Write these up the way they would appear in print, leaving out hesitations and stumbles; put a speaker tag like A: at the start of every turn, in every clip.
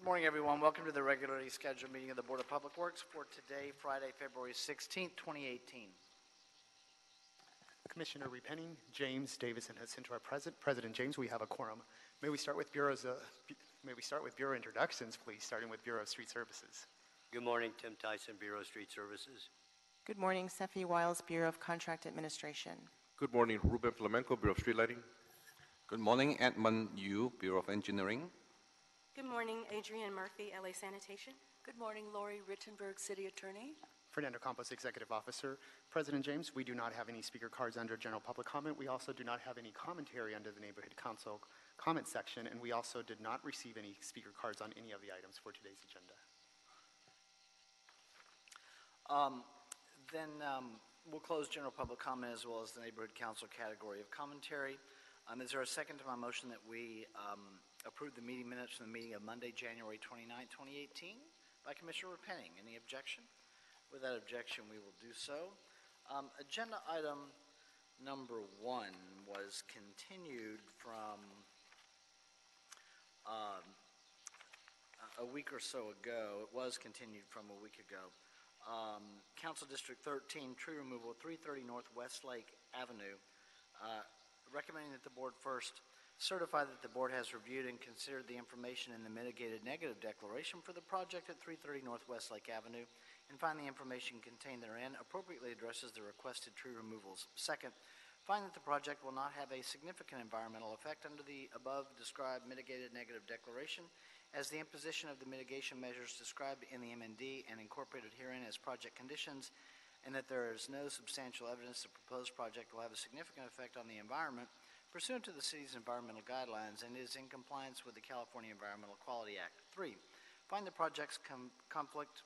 A: Good morning, everyone. Welcome to the regularly scheduled meeting of the Board of Public Works for today, Friday, February 16th, 2018.
B: Commissioner Repenning, James, Davis, and Jacinto are present. President James, we have a quorum. May we start with Bureau introductions, please, starting with Bureau of Street Services.
C: Good morning, Tim Tyson, Bureau of Street Services.
D: Good morning, Sefi Wiles, Bureau of Contract Administration.
E: Good morning, Ruben Flamenco, Bureau of Street Lighting.
F: Good morning, Edmund Yu, Bureau of Engineering.
G: Good morning, Adrienne Murphy, LA Sanitation.
H: Good morning, Lori Rittenberg, City Attorney.
B: Fernando Campos, Executive Officer. President James, we do not have any speaker cards under general public comment. We also do not have any commentary under the Neighborhood Council comment section, and we also did not receive any speaker cards on any of the items for today's agenda.
A: We'll close general public comment as well as the Neighborhood Council category of commentary. Is there a second to my motion that we approve the meeting minutes from the meeting of Monday, January 29, 2018 by Commissioner Repenning? Any objection? Without objection, we will do so. Agenda item number 1 was continued from a week or so ago. It was continued from a week ago. Council District 13, tree removal, 330 North Westlake Avenue. Recommending that the board first certify that the board has reviewed and considered the information in the mitigated negative declaration for the project at 330 North Westlake Avenue and find the information contained therein appropriately addresses the requested tree removals. Second, find that the project will not have a significant environmental effect under the above described mitigated negative declaration, as the imposition of the mitigation measures described in the MND and incorporated herein as project conditions, and that there is no substantial evidence the proposed project will have a significant effect on the environment pursuant to the city's environmental guidelines and is in compliance with the California Environmental Quality Act. 3, find that the projects conflict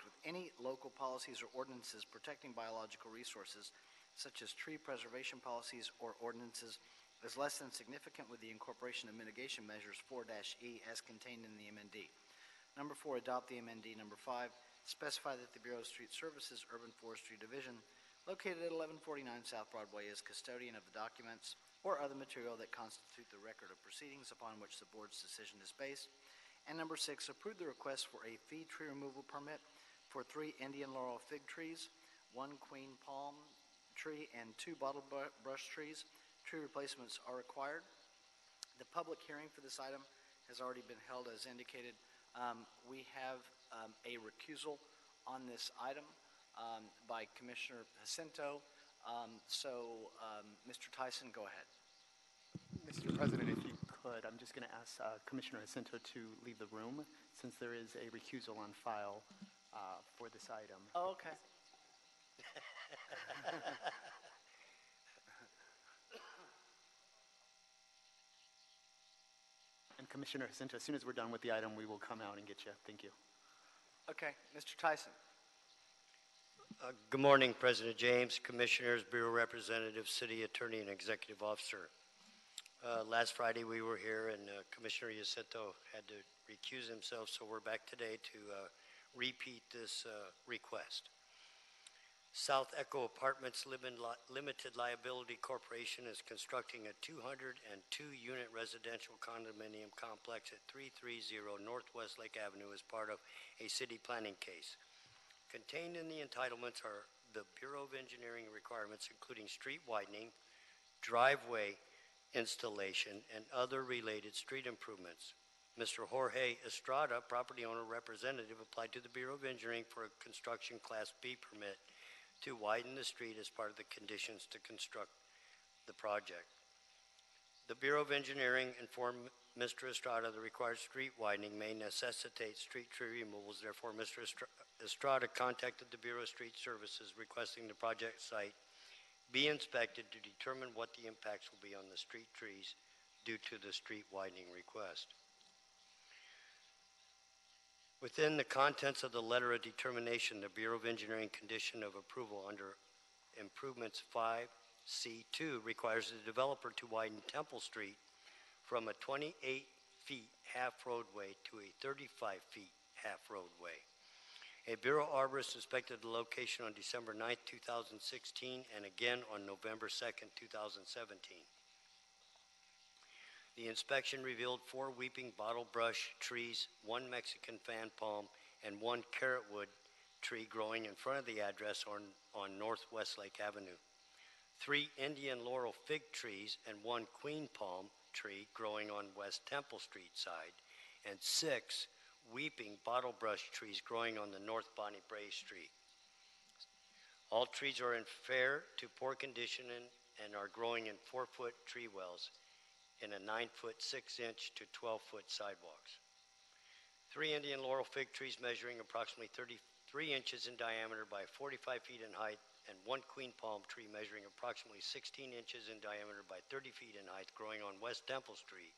A: with any local policies or ordinances protecting biological resources, such as tree preservation policies or ordinances, is less than significant with the incorporation of mitigation measures 4-E as contained in the MND. Number 4, adopt the MND. Number 5, specify that the Bureau of Street Services Urban Forestry Division, located at 1149 South Broadway, is custodian of the documents or other material that constitute the record of proceedings upon which the board's decision is based. And number 6, approve the request for a fee tree removal permit for 3 Indian laurel fig trees, 1 queen palm tree, and 2 bottle brush trees. Tree replacements are required. The public hearing for this item has already been held as indicated. We have a recusal on this item by Commissioner Jacinto. Mr. Tyson, go ahead.
B: Mr. President, if you could, I'm just going to ask Commissioner Jacinto to leave the room since there is a recusal on file for this item.
A: Oh, okay.
B: And Commissioner Jacinto, as soon as we're done with the item, we will come out and get you. Thank you.
A: Okay, Mr. Tyson.
C: Good morning, President James, Commissioners, Bureau Representative, City Attorney, and Executive Officer. Last Friday we were here and Commissioner Jacinto had to recuse himself, so we're back today to repeat this request. South Echo Apartments Limited Liability Corporation is constructing a 202-unit residential condominium complex at 330 North Westlake Avenue as part of a city planning case. Contained in the entitlements are the Bureau of Engineering requirements, including street widening, driveway installation, and other related street improvements. Mr. Jorge Estrada, property owner representative, applied to the Bureau of Engineering for a construction Class B permit to widen the street as part of the conditions to construct the project. The Bureau of Engineering informed Mr. Estrada the required street widening may necessitate street tree removals. Therefore, Mr. Estrada contacted the Bureau of Street Services requesting the project site be inspected to determine what the impacts will be on the street trees due to the street widening request. Within the contents of the letter of determination, the Bureau of Engineering condition of approval under Improvements 5C2 requires the developer to widen Temple Street from a 28 feet half roadway to a 35 feet half roadway. A Bureau arborist inspected the location on December 9, 2016, and again on November 2, 2017. The inspection revealed 4 weeping bottle brush trees, 1 Mexican fan palm, and 1 carrotwood tree growing in front of the address on North Westlake Avenue. 3 Indian laurel fig trees and 1 queen palm tree growing on West Temple Street side, and 6 weeping bottle brush trees growing on the North Bonnie Bray Street. All trees are in fair to poor condition and are growing in 4-foot tree wells in a 9-foot 6-inch to 12-foot sidewalks. 3 Indian laurel fig trees measuring approximately 33 inches in diameter by 45 feet in height, and 1 queen palm tree measuring approximately 16 inches in diameter by 30 feet in height growing on West Temple Street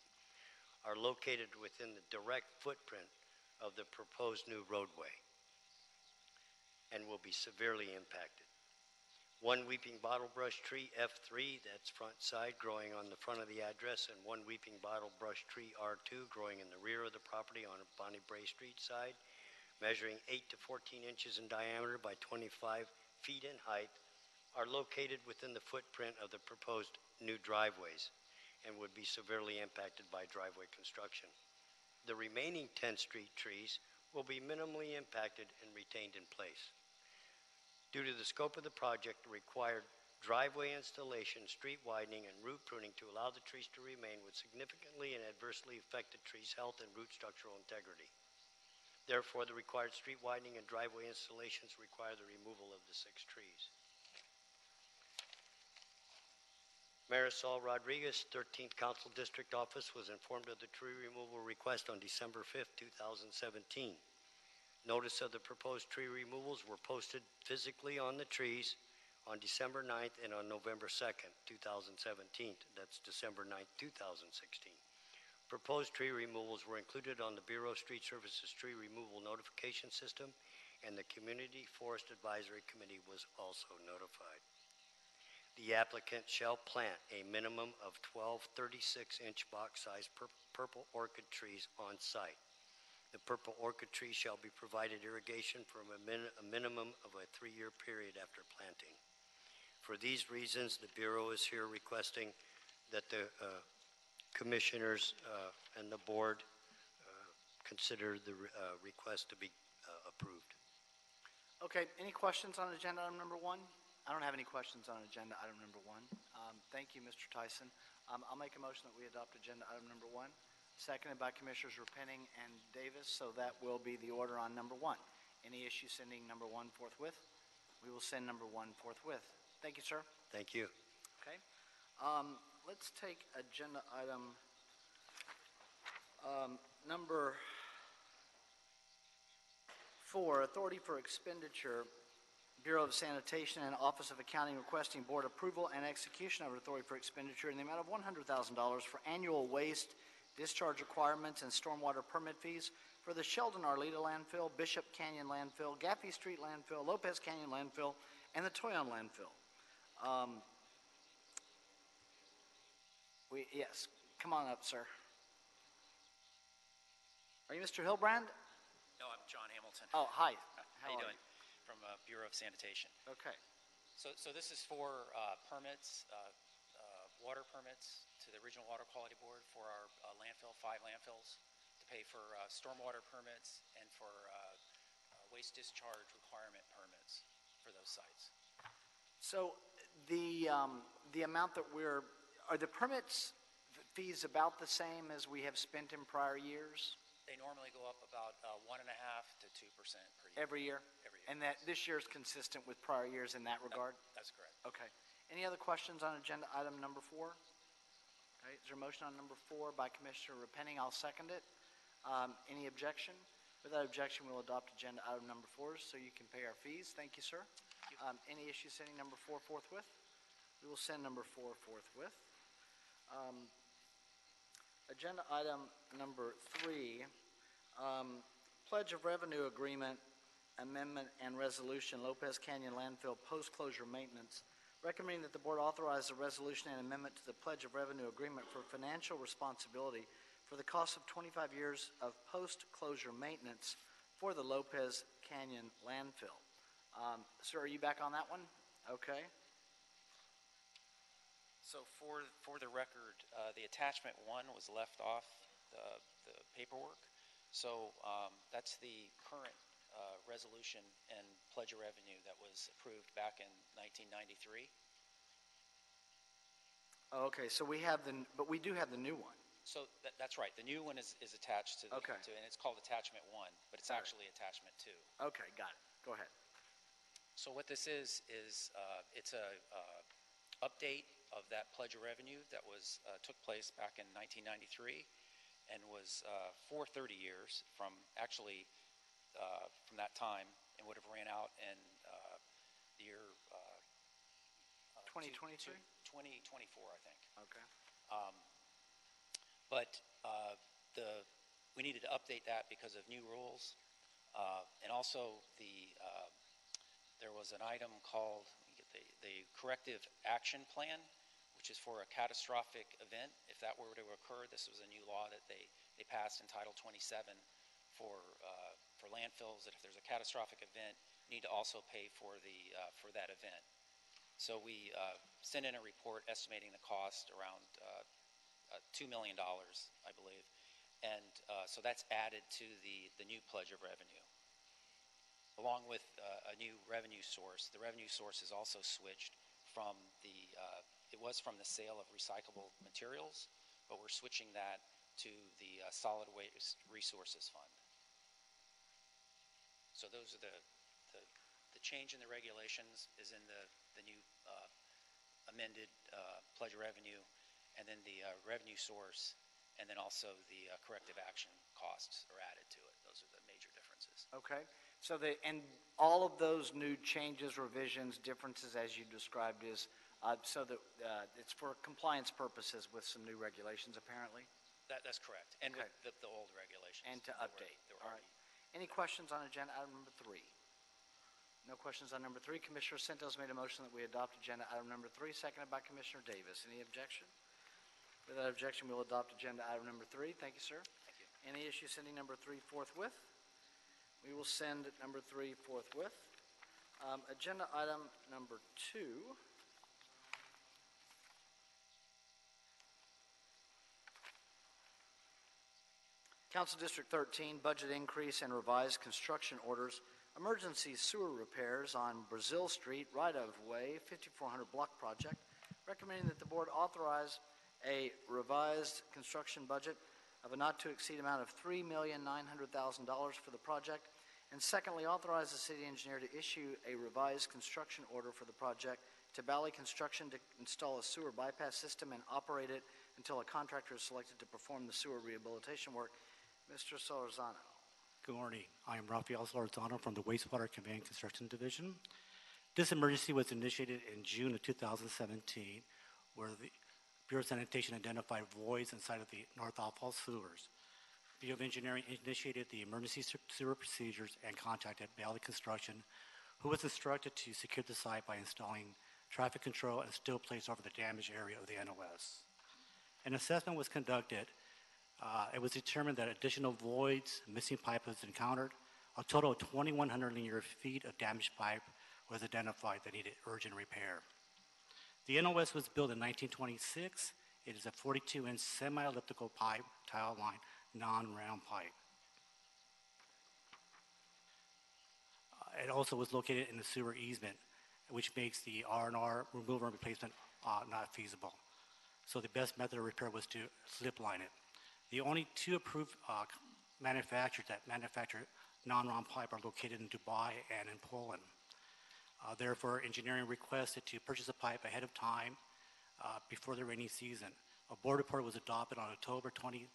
C: are located within the direct footprint of the proposed new roadway and will be severely impacted. 1 weeping bottle brush tree, F3, that's front side, growing on the front of the address, and 1 weeping bottle brush tree, R2, growing in the rear of the property on Bonnie Bray Street side, measuring 8 to 14 inches in diameter by 25 feet in height, are located within the footprint of the proposed new driveways and would be severely impacted by driveway construction. The remaining 10 street trees will be minimally impacted and retained in place. Due to the scope of the project, the required driveway installation, street widening, and root pruning to allow the trees to remain would significantly and adversely affect the tree's health and root structural integrity. Therefore, the required street widening and driveway installations require the removal of the 6 trees. Marisol Rodriguez, 13th Council District Office, was informed of the tree removal request on December 5th, 2017. Notice of the proposed tree removals were posted physically on the trees on December 9th and on November 2nd, 2017. That's December 9th, 2016. Proposed tree removals were included on the Bureau of Street Services tree removal notification system, and the Community Forest Advisory Committee was also notified. The applicant shall plant a minimum of 12 36-inch box-sized purple orchid trees on site. The purple orchid tree shall be provided irrigation for a minimum of a 3-year period after planting. For these reasons, the Bureau is here requesting that the commissioners and the board consider the request to be approved.
A: Okay, any questions on agenda item number 1? I don't have any questions on agenda item number 1. Thank you, Mr. Tyson. I'll make a motion that we adopt agenda item number 1, seconded by Commissioners Repenning and Davis, so that will be the order on number 1. Any issue sending number 1 forthwith? We will send number 1 forthwith. Thank you, sir.
C: Thank you.
A: Okay. Let's take agenda item number 4, authority for expenditure, Bureau of Sanitation and Office of Accounting requesting board approval and execution of authority for expenditure in the amount of $100,000 for annual waste discharge requirements and stormwater permit fees for the Sheldon Arleta landfill, Bishop Canyon landfill, Gaffey Street landfill, Lopez Canyon landfill, and the Toyon landfill. Yes, come on up, sir. Are you Mr. Hilbrand?
I: No, I'm John Hamilton.
A: Oh, hi.
I: How you doing? From Bureau of Sanitation.
A: Okay.
I: So this is for permits, water permits to the Regional Water Quality Board for our landfill, 5 landfills, to pay for stormwater permits and for waste discharge requirement permits for those sites.
A: So the amount that are the permits fees about the same as we have spent in prior years?
I: They normally go up about 1.5% to 2% per year.
A: Every year?
I: Every year.
A: And that this year is consistent with prior years in that regard?
I: That's correct.
A: Okay. Any other questions on agenda item number 4? Okay, is there a motion on number 4 by Commissioner Repenning? I'll second it. Any objection? Without objection, we'll adopt agenda item number 4 so you can pay our fees. Thank you, sir. Any issues sending number 4 forthwith? We will send number 4 forthwith. Agenda item number 3, Pledge of Revenue Agreement, Amendment and Resolution, Lopez Canyon Landfill Post-Closure Maintenance. Recommending that the board authorize a resolution and amendment to the Pledge of Revenue Agreement for financial responsibility for the cost of 25 years of post-closure maintenance for the Lopez Canyon Landfill. Sir, are you back on that one? Okay.
I: So for the record, the attachment 1 was left off the paperwork. So that's the current resolution and pledge of revenue that was approved back in 1993.
A: Okay, so but we do have the new one.
I: So that's right. The new one is attached to
A: Okay.
I: and it's called attachment 1, but it's
A: Got it.
I: actually attachment 2.
A: Okay, got it. Go ahead.
I: So what this is it's a update of that pledge of revenue that was took place back in 1993 and was for 30 years from that time, and would have ran out in the year
A: 2023?
I: 2024, I think.
A: Okay.
I: But we needed to update that because of new rules, and also there was an item called, let me get the corrective action plan, which is for a catastrophic event. If that were to occur, this was a new law that they passed in Title 27 for landfills, that if there's a catastrophic event, you need to also pay for that event. So we sent in a report estimating the cost around $2 million, I believe, and so that's added to the new pledge of revenue. Along with a new revenue source, the revenue source is also switched from it was from the sale of recyclable materials, but we're switching that to the solid waste resources fund. So those are the change in the regulations is in the new amended pledge of revenue, and then the revenue source, and then also the corrective action costs are added to it. Those are the major differences.
A: Okay. So and all of those new changes, revisions, differences as you described is so that it's for compliance purposes with some new regulations apparently?
I: That's correct. And
A: Okay.
I: with the old regulations.
A: And to
I: that
A: update.
I: were
A: All right. Any questions on agenda item number 3? No questions on number 3. Commissioner Santos made a motion that we adopt agenda item number 3, seconded by Commissioner Davis. Any objection? Without objection, we'll adopt agenda item number 3. Thank you, sir.
I: Thank you.
A: Any issue sending number 3 forthwith? We will send number 3 forthwith. Agenda item number 2. Council District 13, budget increase and revised construction orders, emergency sewer repairs on Brazil Street, right-of-way, 5400 block project, recommending that the board authorize a revised construction budget of a not-to-exceed amount of $3,900,000 for the project, and secondly, authorize the city engineer to issue a revised construction order for the project to Bally Construction to install a sewer bypass system and operate it until a contractor is selected to perform the sewer rehabilitation work. Mr. Solorzano.
J: Good morning. I am Rafael Solorzano from the Wastewater Conveying Construction Division. This emergency was initiated in June of 2017, where the Bureau of Sanitation identified voids inside of the North Outfall sewers. Bureau of Engineering initiated the emergency sewer procedures and contacted Bally Construction, who was instructed to secure the site by installing traffic control and steel plates over the damaged area of the NOS. An assessment was conducted. It was determined that additional voids, missing pipe was encountered. A total of 2,100 linear feet of damaged pipe was identified that needed urgent repair. The NOS was built in 1926. It is a 42-inch semi-elliptical pipe, tile line, non-round pipe. It also was located in the sewer easement, which makes the R&R removal and replacement not feasible. So the best method of repair was to slip line it. The only 2 approved manufacturers that manufacture non-round pipe are located in Dubai and in Poland. Therefore, engineering requested to purchase a pipe ahead of time before the rainy season. A board report was adopted on October 20,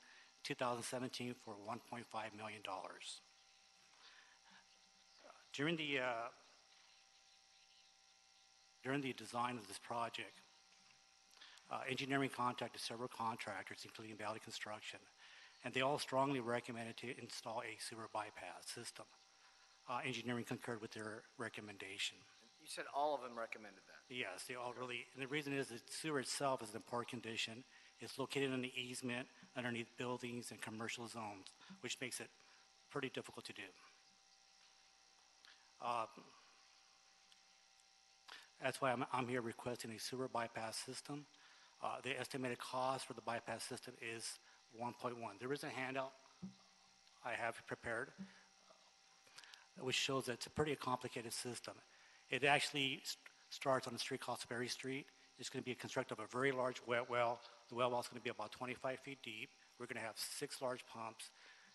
J: 2017 for $1.5 million. During the design of this project, engineering contacted several contractors, including Bally Construction, and they all strongly recommended to install a sewer bypass system. Engineering concurred with their recommendation.
A: You said all of them recommended that?
J: Yes, they all really, and the reason is that sewer itself is in poor condition. It's located in the easement underneath buildings and commercial zones, which makes it pretty difficult to do. That's why I'm here requesting a sewer bypass system. The estimated cost for the bypass system is 1.1. There is a handout I have prepared which shows that it's a pretty complicated system. It actually starts on a street called Sperry Street. It's going to be constructed of a very large wet well. The well is going to be about 25 feet deep. We're going to have 6 large pumps,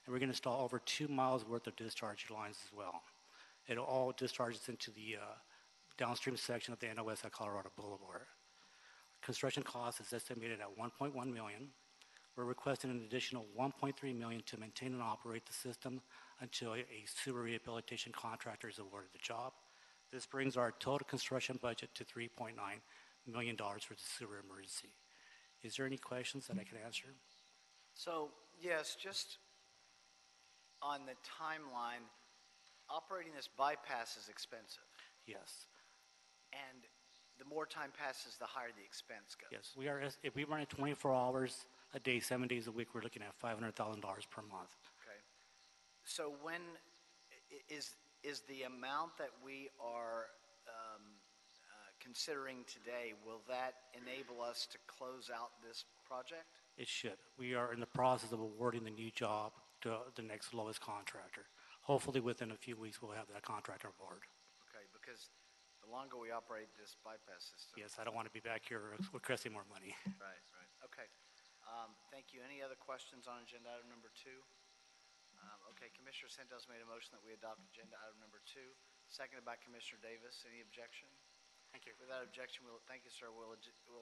J: and we're going to install over 2 miles worth of discharge lines as well. It all discharges into the downstream section of the NOS at Colorado Boulevard. Construction cost is estimated at $1.1 million. We're requesting an additional $1.3 million to maintain and operate the system until a sewer rehabilitation contractor is awarded the job. This brings our total construction budget to $3.9 million for the sewer emergency. Is there any questions that I can answer?
A: So, yes, just on the timeline, operating this bypass is expensive.
J: Yes.
A: And the more time passes, the higher the expense goes.
J: Yes. If we run it 24 hours a day, 7 days a week, we're looking at $500,000 per month.
A: Okay. So when is the amount that we are considering today, will that enable us to close out this project?
J: It should. We are in the process of awarding the new job to the next lowest contractor. Hopefully within a few weeks we'll have that contractor aboard.
A: Okay, because the longer we operate this bypass system.
J: Yes, I don't want to be back here requesting more money.
A: Right. Okay. Thank you. Any other questions on agenda item number 2? Okay, Commissioner Santos made a motion that we adopt agenda item number 2, seconded by Commissioner Davis. Any objection?
J: Thank you.
A: Without objection, thank you, sir. We'll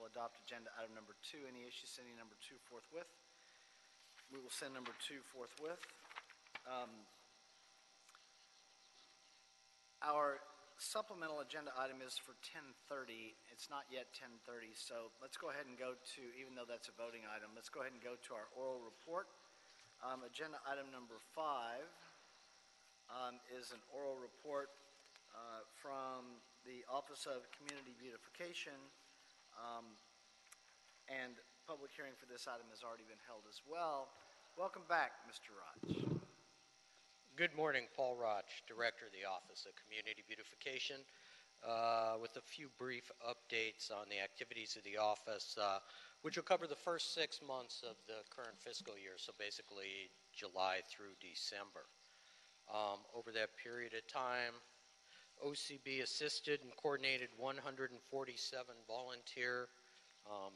A: adopt agenda item number 2. Any issues sending number 2 forthwith? We will send number 2 forthwith. Our supplemental agenda item is for 10:30. It's not yet 10:30, so let's go ahead and go to, even though that's a voting item, let's go ahead and go to our oral report. Agenda item number 5 is an oral report from the Office of Community Beautification, and public hearing for this item has already been held as well. Welcome back, Mr. Roch.
K: Good morning, Paul Roch, Director of the Office of Community Beautification, with a few brief updates on the activities of the office, which will cover the first 6 months of the current fiscal year, so basically July through December. Over that period of time, OCB assisted and coordinated 147 volunteer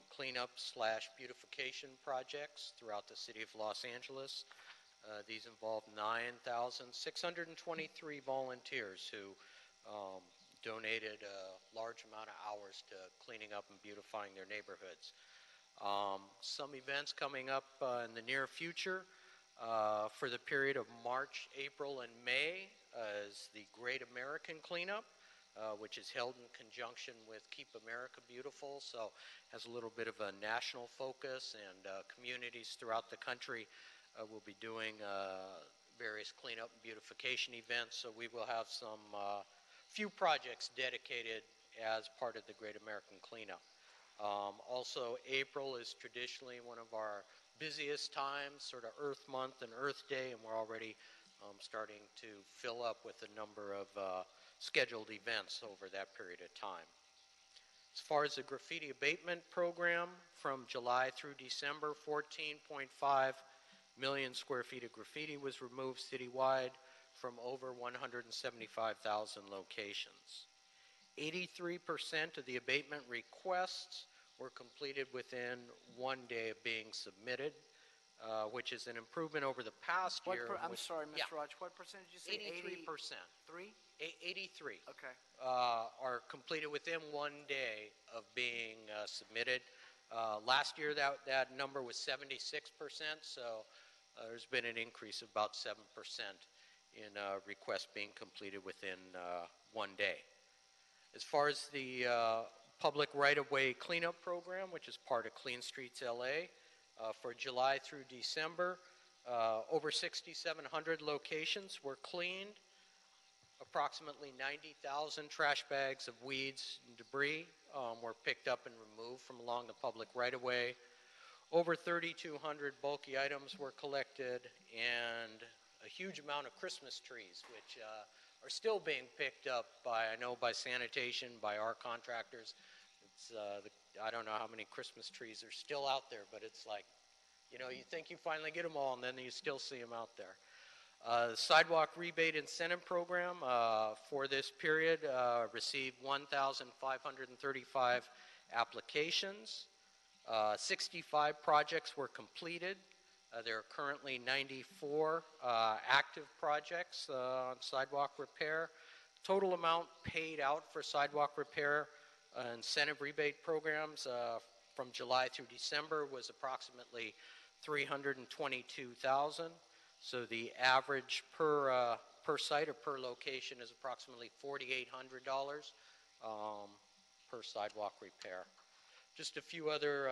K: cleanup/beautification projects throughout the city of Los Angeles. These involved 9,623 volunteers who donated a large amount of hours to cleaning up and beautifying their neighborhoods. Some events coming up in the near future for the period of March, April, and May is the Great American Cleanup, which is held in conjunction with Keep America Beautiful, so has a little bit of a national focus, and communities throughout the country will be doing various cleanup and beautification events, so we will have some few projects dedicated as part of the Great American Cleanup. Also, April is traditionally one of our busiest times, sort of Earth Month and Earth Day, and we're already starting to fill up with a number of scheduled events over that period of time. As far as the graffiti abatement program, from July through December, 14.5 million square feet of graffiti was removed citywide from over 175,000 locations. 83% of the abatement requests were completed within 1 day of being submitted, which is an improvement over the past year.
A: I'm sorry, Mr. Roch, what percentage did you say?
K: 83%.
A: 3?
K: 83.
A: Okay.
K: Are completed within 1 day of being submitted. Last year, that number was 76%, so there's been an increase of about 7% in requests being completed within 1 day. As far as the public right-of-way cleanup program, which is part of Clean Streets LA, for July through December, over 6,700 locations were cleaned. Approximately 90,000 trash bags of weeds and debris were picked up and removed from along the public right-of-way. Over 3,200 bulky items were collected, and a huge amount of Christmas trees, which are still being picked up by sanitation, by our contractors. I don't know how many Christmas trees are still out there, but it's like, you know, you think you finally get them all, and then you still see them out there. The Sidewalk Rebate Incentive Program for this period received 1,535 applications. 65 projects were completed. There are currently 94 active projects on sidewalk repair. Total amount paid out for sidewalk repair incentive rebate programs from July through December was approximately $322,000. So the average per site or per location is approximately $4,800 per sidewalk repair. Just a few other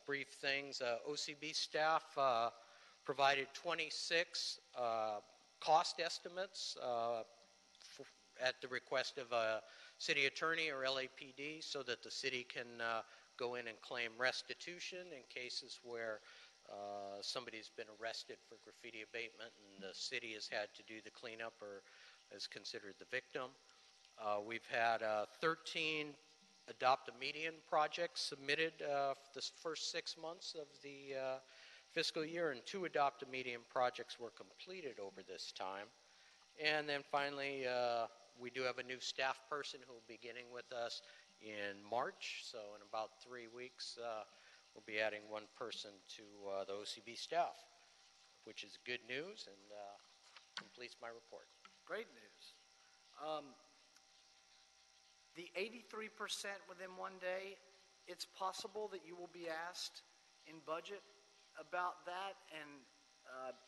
K: brief things. OCB staff provided 26 cost estimates at the request of a city attorney or LAPD so that the city can go in and claim restitution in cases where somebody's been arrested for graffiti abatement and the city has had to do the cleanup or is considered the victim. We've had 13 Adopt a Median projects submitted this first 6 months of the fiscal year, and 2 Adopt a Median projects were completed over this time. And then finally, we do have a new staff person who will be beginning with us in March. So in about 3 weeks, we'll be adding 1 person to the OCB staff, which is good news and completes my report.
A: Great news. The 83% within 1 day, it's possible that you will be asked in budget about that and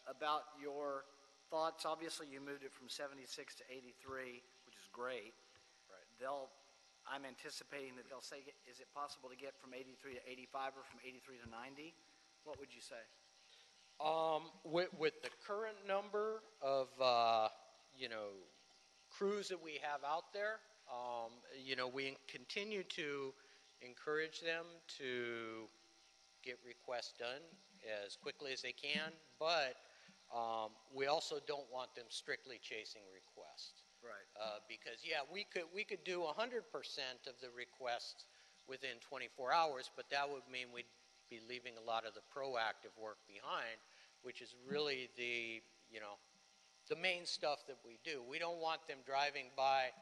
A: about your thoughts. Obviously, you moved it from 76 to 83, which is great.
K: Right.
A: I'm anticipating that they'll say, is it possible to get from 83 to 85 or from 83 to 90? What would you say?
K: With the current number of, crews that we have out there, we continue to encourage them to get requests done as quickly as they can, but we also don't want them strictly chasing requests.
A: Right.
K: Because, we could do 100% of the requests within 24 hours, but that would mean we'd be leaving a lot of the proactive work behind, which is really the main stuff that we do. We don't want them driving by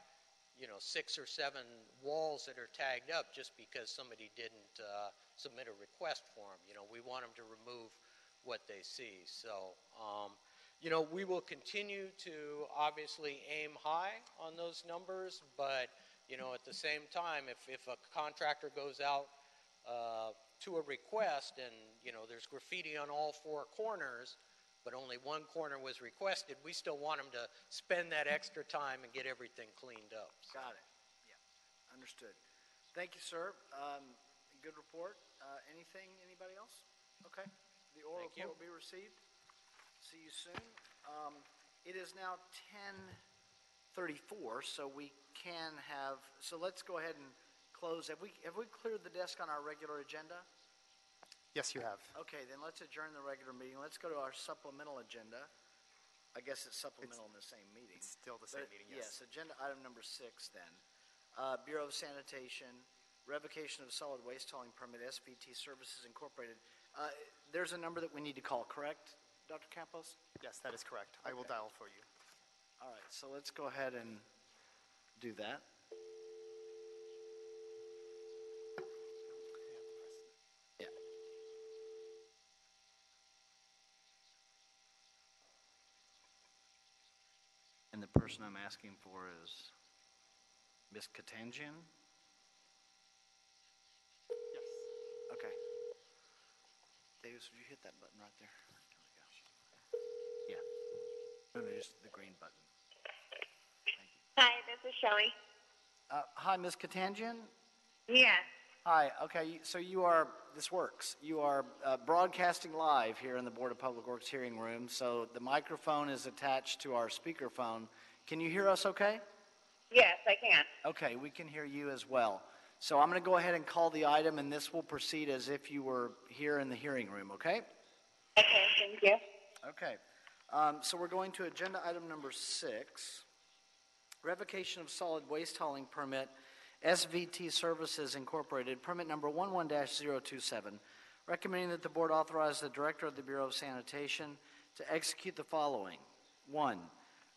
K: 6 or 7 walls that are tagged up just because somebody didn't submit a request for them. We want them to remove what they see. So, we will continue to obviously aim high on those numbers, but, at the same time, if a contractor goes out to a request and, there's graffiti on all 4 corners, but only 1 corner was requested, we still want them to spend that extra time and get everything cleaned up.
A: Got it. Yeah, understood. Thank you, sir. Good report. Anybody else? Okay. The oral report will be received. See you soon. It is now 10:34, so we can have, so let's go ahead and close. Have we cleared the desk on our regular agenda?
B: Yes, you have.
A: Okay, then let's adjourn the regular meeting. Let's go to our supplemental agenda. I guess it's supplemental in the same meeting.
B: It's still the same meeting, yes.
A: Yes, agenda item number 6 then. Bureau of Sanitation, revocation of solid waste hauling permit, SVT Services Incorporated. There's a number that we need to call, correct, Dr. Campos?
B: Yes, that is correct. I will dial for you.
A: All right, so let's go ahead and do that. Yeah. And the person I'm asking for is Ms. Katangian?
B: Yes.
A: Okay. Davis, would you hit that button right there? There we go. Yeah. No, just the green button. Thank you.
L: Hi, this is Shelley.
A: Hi, Ms. Katangian?
L: Yes.
A: Hi, okay, so you are, this works. You are broadcasting live here in the Board of Public Works hearing room, so the microphone is attached to our speakerphone. Can you hear us okay?
L: Yes, I can.
A: Okay, we can hear you as well. So I'm going to go ahead and call the item, and this will proceed as if you were here in the hearing room, okay?
L: Okay, thank you.
A: Okay, so we're going to agenda item number 6, revocation of solid waste hauling permit, SVT Services Incorporated, permit number 11-027, recommending that the board authorize the Director of the Bureau of Sanitation to execute the following. 1.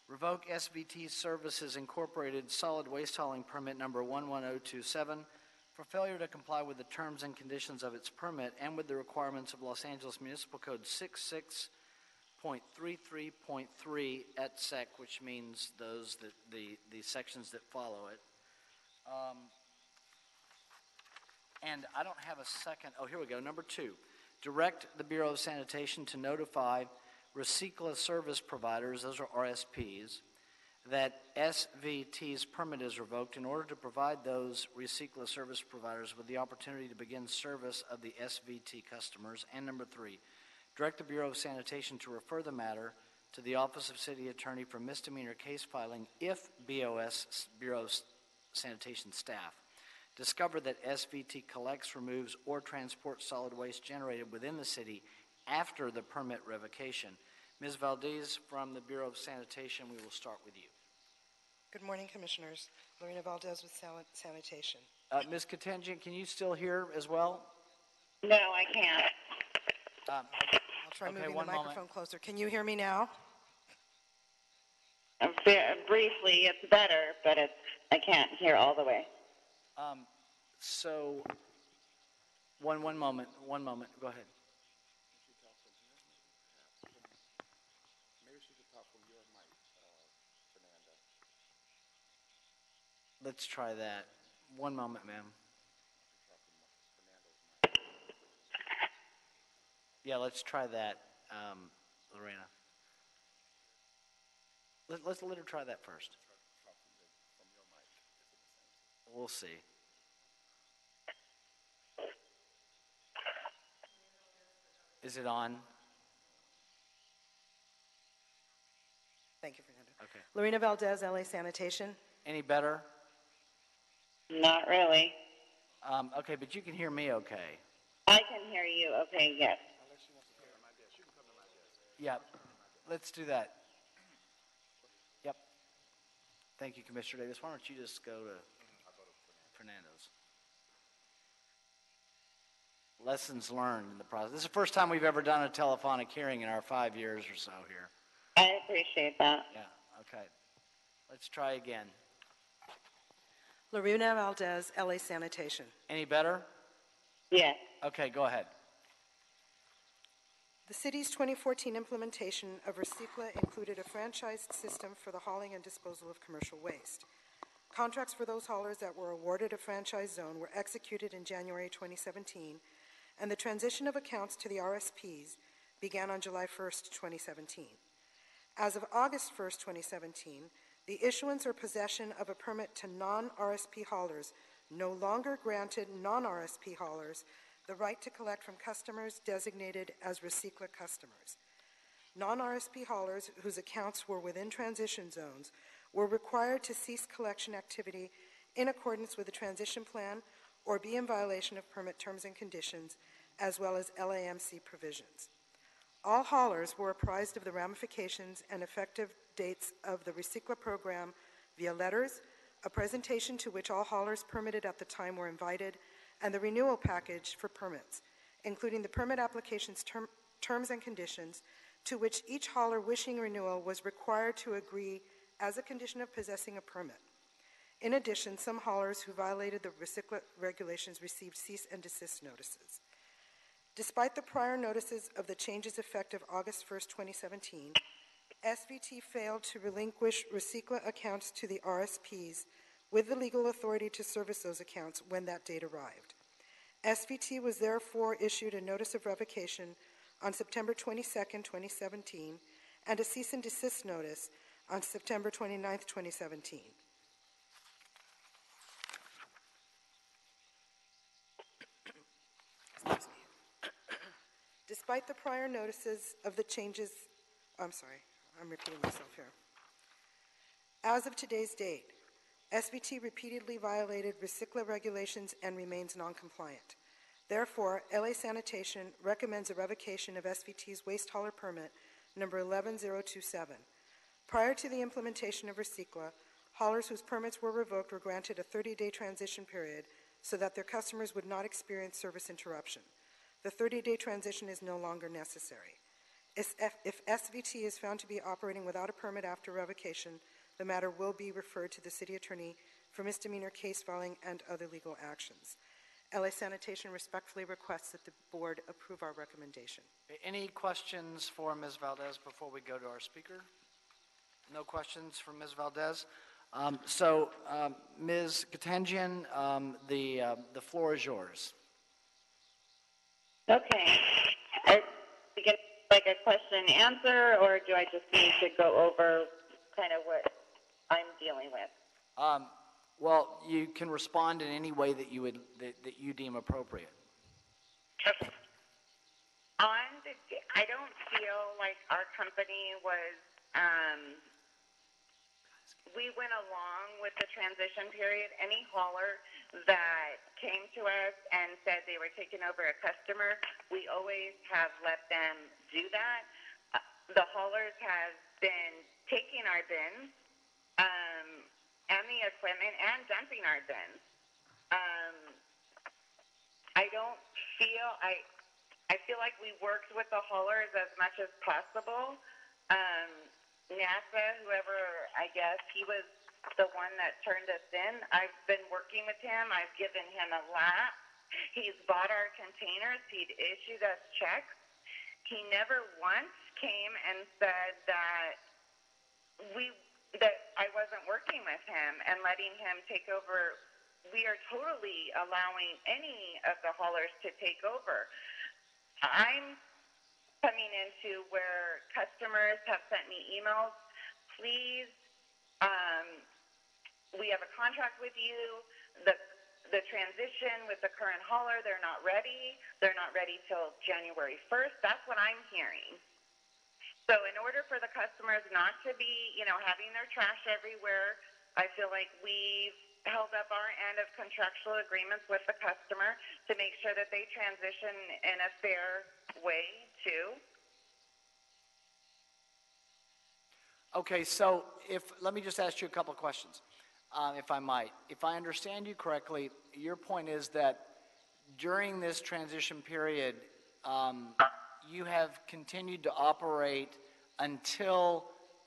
A: Revoke SVT Services Incorporated solid waste hauling permit number 11027 for failure to comply with the terms and conditions of its permit and with the requirements of Los Angeles Municipal Code 66.33.3 et sec, which means those that the sections that follow it. And I don't have a second. Oh, here we go. Number 2, direct the Bureau of Sanitation to notify Recycla service providers, those are RSPs, that SVT's permit is revoked in order to provide those Recycla service providers with the opportunity to begin service of the SVT customers. And number 3, direct the Bureau of Sanitation to refer the matter to the Office of City Attorney for misdemeanor case filing if BOS, Bureau of Sanitation staff, discover that SVT collects, removes, or transports solid waste generated within the city after the permit revocation. Ms. Valdez from the Bureau of Sanitation, we will start with you.
M: Good morning, Commissioners. Lorena Valdez with Sanitation.
A: Ms. Contingent, can you still hear as well?
L: No, I can't.
M: I'll try
A: okay,
M: moving the
A: one
M: microphone
A: moment.
M: closer. Can you hear me now?
L: Briefly, it's better, but I can't hear all the way.
A: So, one moment. Go ahead. Let's try that. One moment, ma'am. Yeah, let's try that, Lorena. Let's let her try that first. We'll see. Is it on?
M: Thank you, Fernando.
A: Okay.
M: Lorena Valdez, LA Sanitation.
A: Any better?
L: Not really.
A: Okay, but you can hear me okay.
L: I can hear you. Okay, yes.
A: Yeah, let's do that. Yep. Thank you, Commissioner Davis. Why don't you just go to Fernando's? Lessons learned in the process. This is the first time we've ever done a telephonic hearing in our 5 years or so here.
L: I appreciate that.
A: Yeah, okay. Let's try again.
M: Lorena Valdez, LA Sanitation.
A: Any better?
L: Yes.
A: Okay, go ahead.
M: The city's 2014 implementation of Recycla included a franchised system for the hauling and disposal of commercial waste. Contracts for those haulers that were awarded a franchise zone were executed in January 2017, and the transition of accounts to the RSPs began on July 1st, 2017. As of August 1st, 2017, the issuance or possession of a permit to non-RSP haulers no longer granted non-RSP haulers the right to collect from customers designated as Recycla customers. Non-RSP haulers whose accounts were within transition zones were required to cease collection activity in accordance with the transition plan or be in violation of permit terms and conditions, as well as LAMC provisions. All haulers were apprised of the ramifications and effective dates of the Recycla program via letters, a presentation to which all haulers permitted at the time were invited, and the renewal package for permits, including the permit application's terms and conditions, to which each hauler wishing renewal was required to agree as a condition of possessing a permit. In addition, some haulers who violated the Recycla regulations received cease and desist notices. Despite the prior notices of the changes effective August 1st, 2017, SVT failed to relinquish Recycla accounts to the RSPs with the legal authority to service those accounts when that date arrived. SVT was therefore issued a notice of revocation on September 22nd, 2017, and a cease and desist notice on September 29th, 2017. Despite the prior notices of the changes, I'm repeating myself here. As of today's date, SVT repeatedly violated Recycla regulations and remains non-compliant. Therefore, LA Sanitation recommends a revocation of SVT's waste hauler permit number 11027. Prior to the implementation of Recycla, Haulers whose permits were revoked were granted a 30-day transition period so that their customers would not experience service interruption. The 30-day transition is no longer necessary. If SVT is found to be operating without a permit after revocation, the matter will be referred to the City Attorney for misdemeanor case filing and other legal actions. LA Sanitation respectfully requests that the Board approve our recommendation.
A: Any questions for Ms. Valdez before we go to our speaker? No questions for Ms. Valdez. Ms. Katangian, the floor is yours.
L: Okay. Are we get like a question and answer, or do I just need to go over kind of what I'm dealing with?
A: Well, you can respond in any way that you deem appropriate.
L: Okay. I don't feel like our company was, we went along with the transition period. Any hauler that came to us and said they were taking over a customer, we always have let them do that. The haulers have been taking our bins and the equipment and dumping our bins. I feel like we worked with the haulers as much as possible. NASA, whoever, I guess, he was the one that turned us in. I've been working with him. I've given him a lap. He's bought our containers. He'd issued us checks. He never once came and said that I wasn't working with him and letting him take over. We are totally allowing any of the haulers to take over. I'm coming into where customers have sent me emails. Please, we have a contract with you. The transition with the current hauler, they're not ready. They're not ready till January 1st. That's what I'm hearing. So in order for the customers not to be, having their trash everywhere, I feel like we've held up our end of contractual agreements with the customer to make sure that they transition in a fair way too.
A: Okay, so let me just ask you a couple of questions, if I might. If I understand you correctly, your point is that during this transition period, you have continued to operate until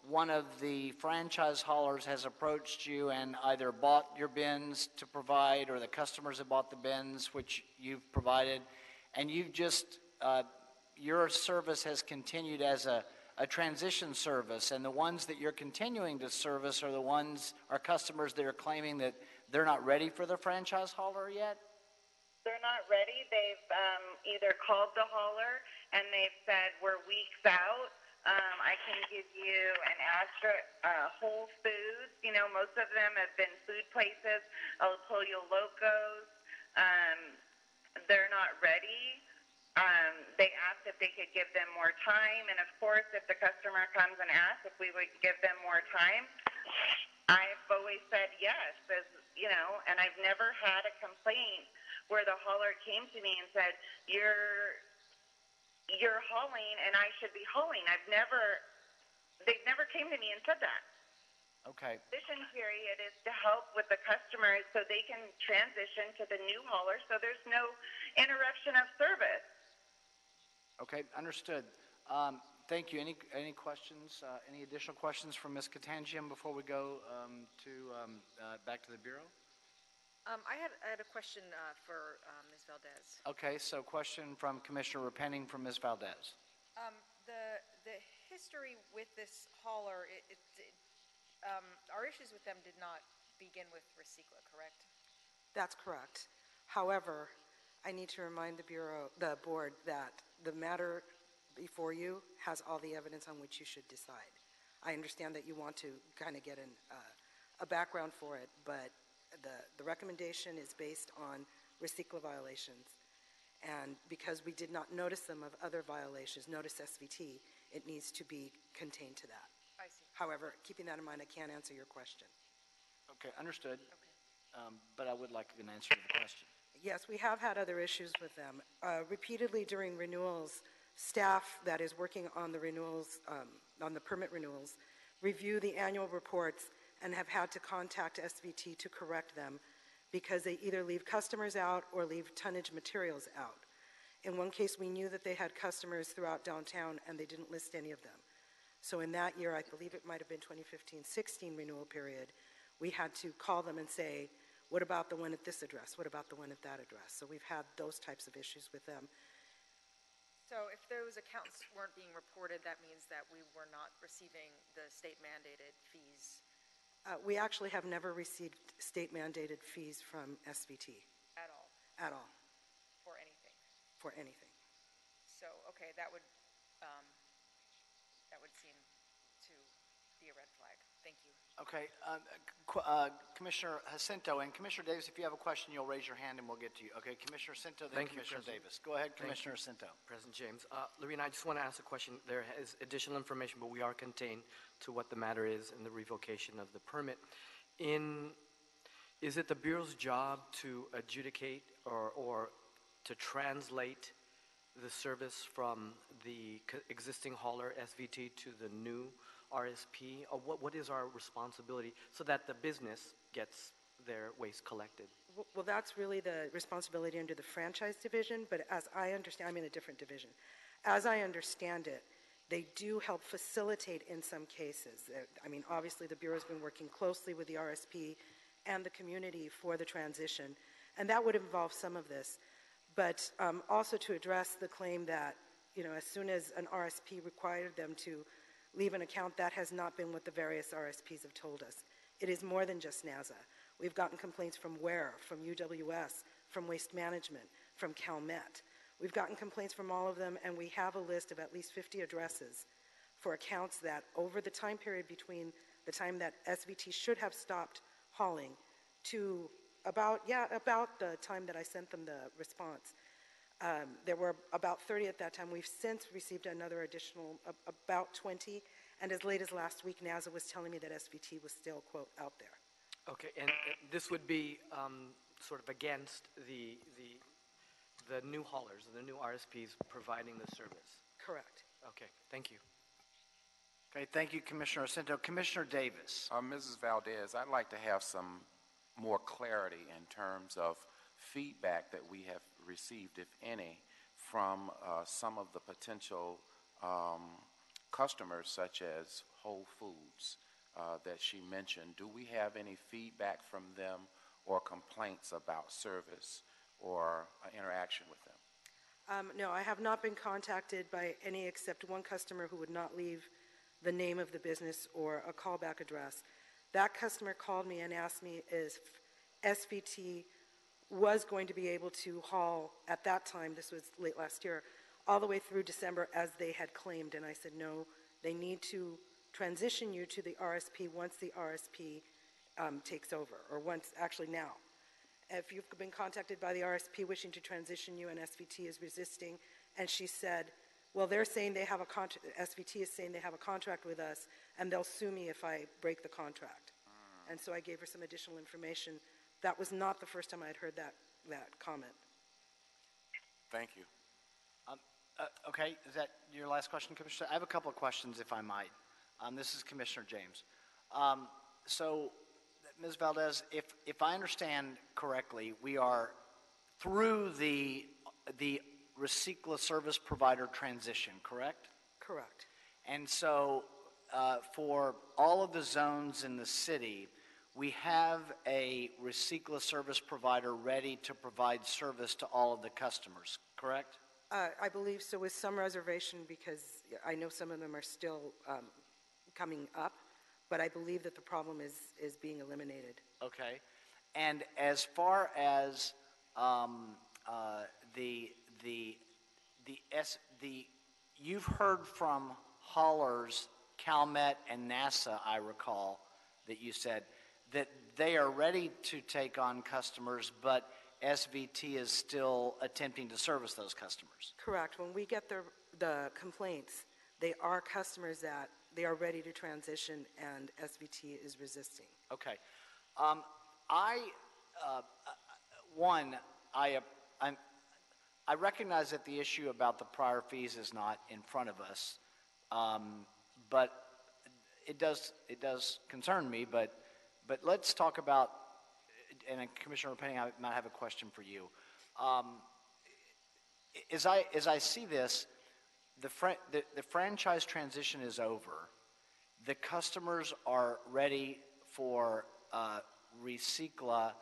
A: one of the franchise haulers has approached you and either bought your bins to provide, or the customers have bought the bins which you've provided, and you've just, your service has continued as a transition service, and the ones that you're continuing to service are customers that are claiming that they're not ready for the franchise hauler yet?
L: They're not ready. They've either called the hauler and they've said, we're weeks out. I can give you an Astra, Whole Foods. Most of them have been food places, El Pollo Locos. They're not ready. They asked if they could give them more time, and of course, if the customer comes and asks if we would give them more time, I've always said yes, and I've never had a complaint where the hauler came to me and said, you're hauling and I should be hauling. They've never came to me and said that.
A: Okay.
L: The transition period is to help with the customers so they can transition to the new hauler so there's no interruption of service.
A: Okay, understood. Thank you. Any questions, any additional questions from Ms. Katangian before we go back to the Bureau?
N: I had a question for Ms. Valdez.
A: Okay, so question from Commissioner Repenning from Ms. Valdez.
N: The history with this hauler, our issues with them did not begin with Recicla, correct?
M: That's correct. However, I need to remind the board that the matter before you has all the evidence on which you should decide. I understand that you want to kind of get a background for it, but the recommendation is based on Recicla violations. And because we did not notice them of other violations, notice SVT, it needs to be contained to that.
N: I see.
M: However, keeping that in mind, I can't answer your question.
A: Okay, understood. Okay. But I would like an answer to the question.
M: Yes, we have had other issues with them. Repeatedly during renewals, staff that is working on the renewals, on the permit renewals, review the annual reports, and have had to contact SVT to correct them because they either leave customers out or leave tonnage materials out. In one case, we knew that they had customers throughout downtown and they didn't list any of them. So in that year, I believe it might have been 2015-16 renewal period, we had to call them and say, what about the one at this address? What about the one at that address? So we've had those types of issues with them.
N: So if those accounts weren't being reported, that means that we were not receiving the state-mandated fees
M: We actually have never received state-mandated fees from SVT
N: at all,
M: at all
N: for anything.
M: for anything.
N: So, okay, that would seem to be a red flag. Thank you.
A: Okay, Commissioner Jacinto and Commissioner Davis, if you have a question, you'll raise your hand and we'll get to you. Okay, Commissioner Jacinto, then
O: Thank you,
A: Commissioner
O: President.
A: Davis. Go ahead,
O: Thank
A: Commissioner
O: you,
A: Jacinto.
O: President James. Lorena, I just want to ask a question. There is additional information, but we are contained to what the matter is in the revocation of the permit. Is it the Bureau's job to adjudicate or to translate the service from the existing hauler SVT to the new RSP? Or what is our responsibility so that the business gets their waste collected?
M: Well, that's really the responsibility under the franchise division, but as I understand, I'm in a different division. As I understand it, they do help facilitate in some cases. I mean, obviously the Bureau's been working closely with the RSP and the community for the transition, and that would involve some of this. But also to address the claim that, you know, as soon as an RSP required them to leave an account, that has not been what the various RSPs have told us. It is more than just NASA. We've gotten complaints from WARE, from UWS, from Waste Management, from CalMet. We've gotten complaints from all of them, and we have a list of at least 50 addresses for accounts that over the time period between the time that SVT should have stopped hauling to about the time that I sent them the response. There were about 30 at that time. We've since received another additional, about 20, and as late as last week, NASA was telling me that SVT was still, quote, out there.
O: Okay, and this would be sort of against the new haulers, the new RSPs providing the service?
M: Correct.
O: Okay, thank you.
A: Okay, thank you, Commissioner Jacinto. Commissioner Davis.
P: Mrs. Valdez, I'd like to have some more clarity in terms of feedback that we have received, if any, from some of the potential customers, such as Whole Foods, that she mentioned. Do we have any feedback from them or complaints about service or interaction with them?
M: No, I have not been contacted by any except one customer who would not leave the name of the business or a callback address. That customer called me and asked me if SVT was going to be able to haul at that time, this was late last year, all the way through December as they had claimed. And I said, no, they need to transition you to the RSP once the RSP takes over, or once, actually now. If you've been contacted by the RSP wishing to transition you and SVT is resisting, and she said, well, they're saying they have a contract, SVT is saying they have a contract with us, and they'll sue me if I break the contract. And so I gave her some additional information. That was not the first time I had heard that comment.
P: Thank you.
A: Okay, is that your last question, Commissioner? I have a couple of questions, if I might. This is Commissioner James. So, Ms. Valdez, if I understand correctly, we are through the Recicla service provider transition, correct?
M: Correct.
A: And so, for all of the zones in the city, we have a Recicla service provider ready to provide service to all of the customers, correct?
M: I believe so, with some reservation, because I know some of them are still coming up, but I believe that the problem is being eliminated.
A: Okay. And as far as you've heard from haulers, CalMet and NASA, I recall, that you said that they are ready to take on customers, but SVT is still attempting to service those customers.
M: Correct. When we get the complaints, they are customers that they are ready to transition, and SVT is resisting.
A: Okay. I recognize that the issue about the prior fees is not in front of us, but it does concern me. But But let's talk about, and Commissioner Penning, I might have a question for you. As I see this, the franchise transition is over. The customers are ready for Recicla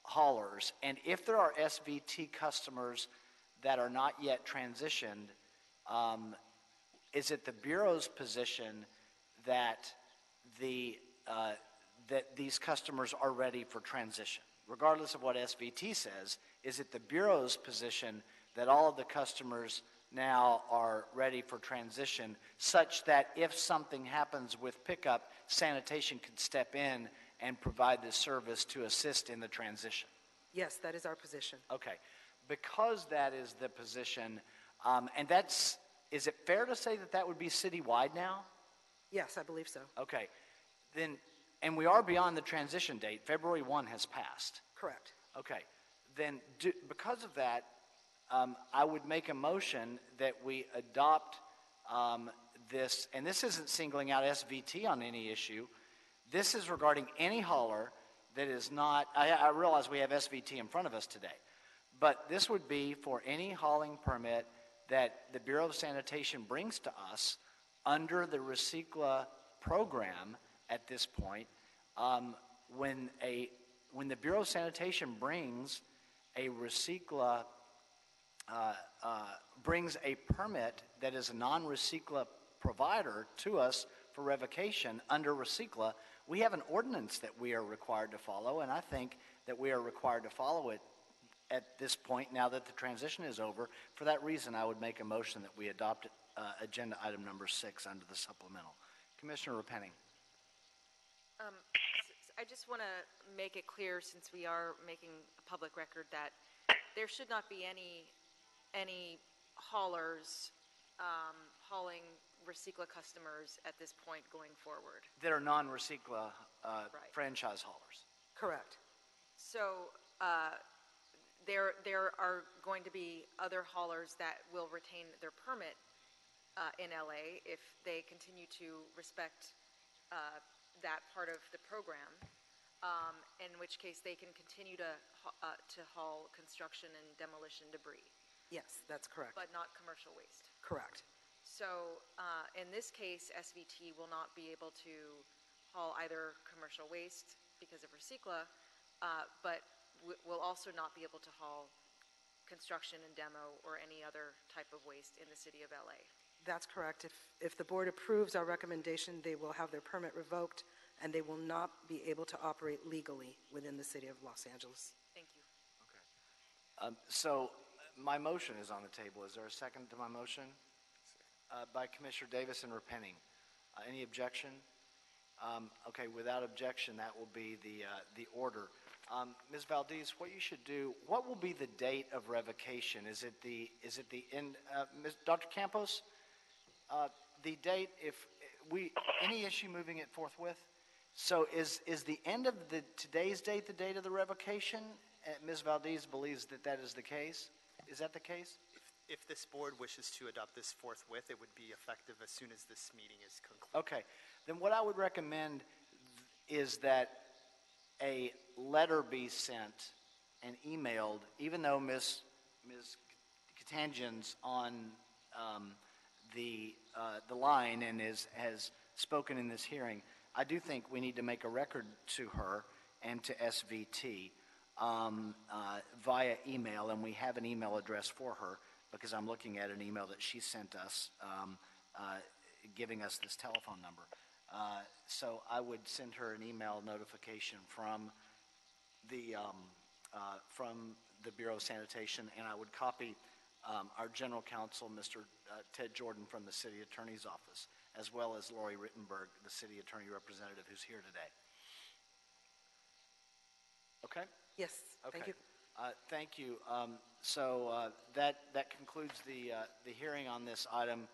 A: haulers. And if there are SVT customers that are not yet transitioned, is it the Bureau's position that that these customers are ready for transition? Regardless of what SVT says, is it the Bureau's position that all of the customers now are ready for transition, such that if something happens with pickup, sanitation can step in and provide the service to assist in the transition?
M: Yes, that is our position.
A: Okay. Because that is the position, and is it fair to say that that would be citywide now?
M: Yes, I believe so.
A: Okay. Then, and we are beyond the transition date. February 1 has passed.
M: Correct.
A: Okay. Then, because of that, I would make a motion that we adopt this, and this isn't singling out SVT on any issue. This is regarding any hauler that is not, I realize we have SVT in front of us today, but this would be for any hauling permit that the Bureau of Sanitation brings to us under the Recicla program at this point. When the Bureau of Sanitation brings a Recicla, brings a permit that is a non-Recicla provider to us for revocation under Recicla, we have an ordinance that we are required to follow, and I think that we are required to follow it at this point now that the transition is over. For that reason, I would make a motion that we adopt agenda item number 6 under the supplemental. Commissioner Repenning.
N: I just want to make it clear, since we are making a public record, that there should not be any haulers hauling Recicla customers at this point going forward.
A: That are non-Recicla franchise haulers.
N: Correct. So there are going to be other haulers that will retain their permit in LA if they continue to respect that part of the program, in which case they can continue to haul construction and demolition debris.
M: Yes, that's correct.
N: But not commercial waste.
M: Correct.
N: So in this case, SVT will not be able to haul either commercial waste because of Recicla, but will also not be able to haul construction and demo or any other type of waste in the city of LA.
M: That's correct. If the board approves our recommendation, they will have their permit revoked, and they will not be able to operate legally within the city of Los Angeles.
N: Thank you.
A: Okay. So my motion is on the table. Is there a second to my motion? By Commissioner Davis and Repenning. Any objection? Okay, without objection, that will be the order. Ms. Valdez, what you should do, what will be the date of revocation? Is it the end, Dr. Campos? The date, if any issue moving it forthwith? So is the end of today's date the date of the revocation? Ms. Valdez believes that that is the case. Is that the case?
B: If this board wishes to adopt this forthwith, it would be effective as soon as this meeting is concluded.
A: Okay. Then what I would recommend is that a letter be sent and emailed, even though Ms. Katanjan's on the line and has spoken in this hearing. I do think we need to make a record to her and to SVT via email, and we have an email address for her, because I'm looking at an email that she sent us giving us this telephone number. So I would send her an email notification from the Bureau of Sanitation, and I would copy our General Counsel, Mr. Ted Jordan from the City Attorney's Office, as well as Lori Rittenberg, the City Attorney Representative who's here today. Okay?
M: Yes,
A: okay.
M: thank you.
A: Thank you. So that concludes the hearing on this item.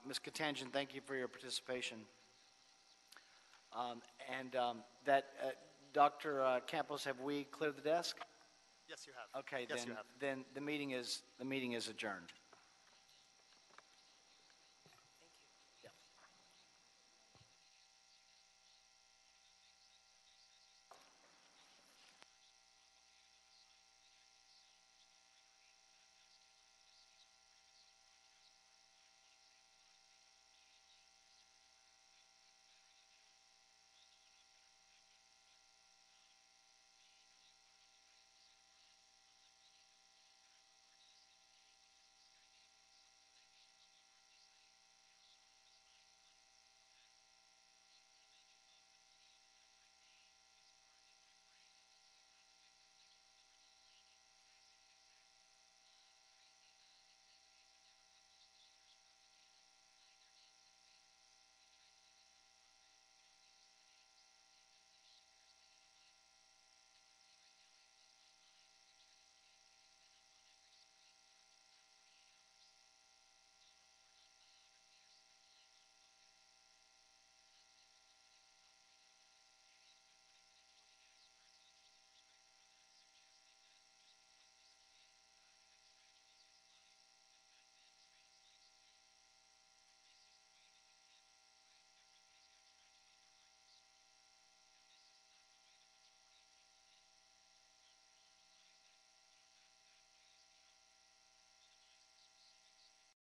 A: Ms. Katanjan, thank you for your participation. Dr. Campos, have we cleared the desk?
B: Yes, you have.
A: Okay,
B: yes, you have.
A: then the meeting is adjourned.